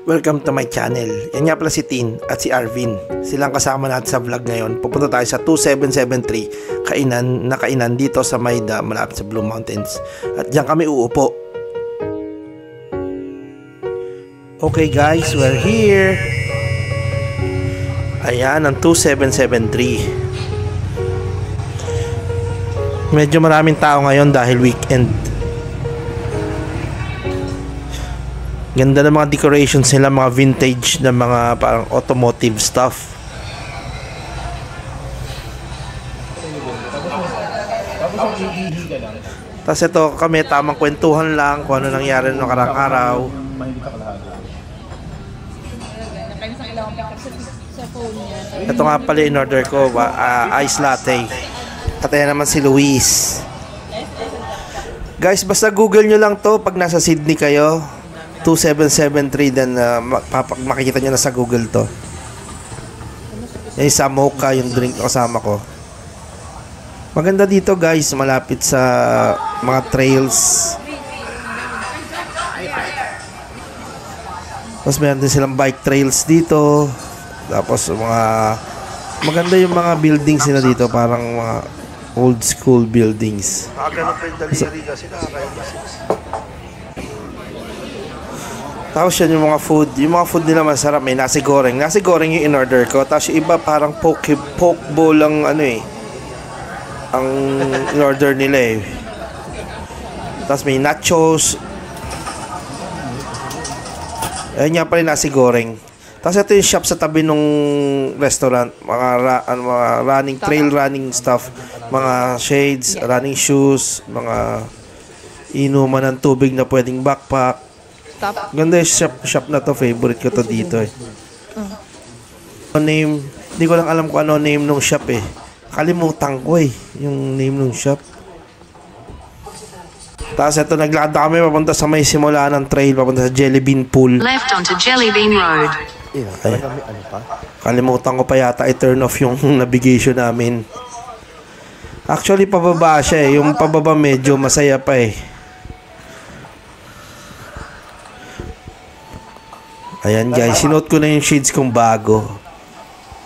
Welcome to my channel. Yan nga pala si Tin at si Arvin. Silang kasama natin sa vlog ngayon. Pupunta tayo sa 2773 kainan dito sa Maida, malapit sa Blue Mountains. At diyan kami uupo. Okay guys, we're here. Ayan ang 2773. Medyo maraming tao ngayon dahil weekend. Ganda ng mga decorations nila, mga vintage na mga parang automotive stuff. Tapos ito kami, tamang kwentuhan lang kung ano nangyari noong karang araw. Ito nga pala in order ko, ice latte. At ayan naman si Luis. Guys, basta google nyo lang to pag nasa Sydney kayo. 2773, then makikita nyo na sa Google to. Yung sa mocha, yung drink kasama ko. Maganda dito guys, malapit sa mga trails. Tapos meron din silang bike trails dito. Tapos maganda yung mga buildings nila dito, parang mga old school buildings. Tapos yan yung mga food. Yung mga food nila masarap. May nasi goreng. Nasi goreng yung in-order ko. Tapos yung iba parang poke bowl lang ang in-order nila eh. Tapos may nachos. Ayan nga pala yung nasi goreng. Tapos ito yung shop sa tabi nung restaurant. Mga running, trail running stuff. Mga shades, running shoes. Mga inuman ng tubig na pwedeng backpack. Ganda yung shop na to, favorite ko to dito eh. Name, hindi ko lang alam kung ano name ng shop eh. Kalimutan ko eh, yung name ng shop. Tapos ito, naglakad kami papunta sa may simula ng trail, papunta sa Jelly Bean Pool. Left onto Jelly Bean Road. Ay, kalimutan ko pa yata i-turn off yung navigation namin. Actually, pababa siya eh. Yung pababa medyo masaya pa eh. Ayan guys, sinuot ko na yung shades kong bago.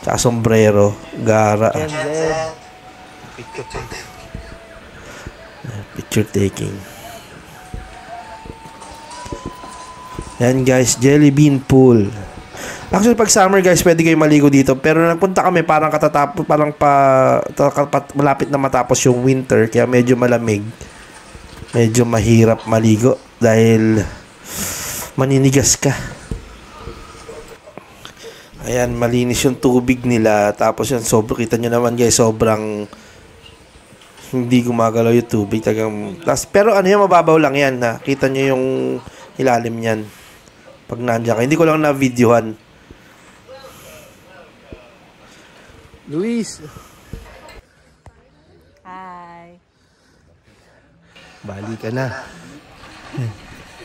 Tsaka sombrero, gara. Picture taking. Ayan guys, Jelly Bean Pool. Actually pag summer guys, pwede kayo maligo dito. Pero nagpunta kami parang malapit na matapos yung winter. Kaya medyo malamig. Medyo mahirap maligo. Dahil maninigas ka. Ayan, malinis yung tubig nila. Tapos yan, kita nyo naman guys, sobrang hindi gumagalaw yung tubig. Pero ano yan, mababaw lang yan. Kita nyo yung ilalim yan. Pag nandiyan ka. Hindi ko lang na-videohan. Luis! Hi! Bali ka na.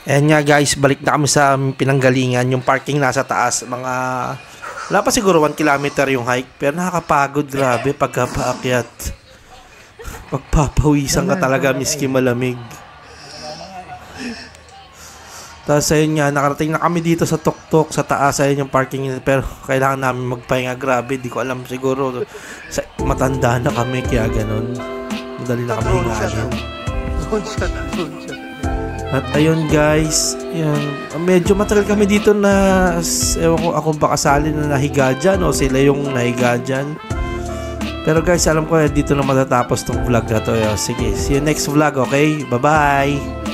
Ayan nga guys, balik na kami sa pinanggalingan. Yung parking nasa taas. Wala pa siguro 1 kilometer yung hike. Pero nakakapagod, grabe, pagkapaakyat. Pagpapawisan ka talaga, miski malamig. Tapos ayun nga, nakarating na kami dito sa tuktok, sa taas. Ayun yung parking. Pero kailangan namin magpahinga, grabe. Di ko alam, siguro matanda na kami, kaya ganun. Madali na kami hingahan. At ayun guys, yan, medyo matagal kami dito na, ewan ko akong baka kasali na nahiga dyan o sila yung nahiga dyan. Pero guys, alam ko dito na matatapos tong vlog na to. Sige, see you next vlog, okay? Bye bye!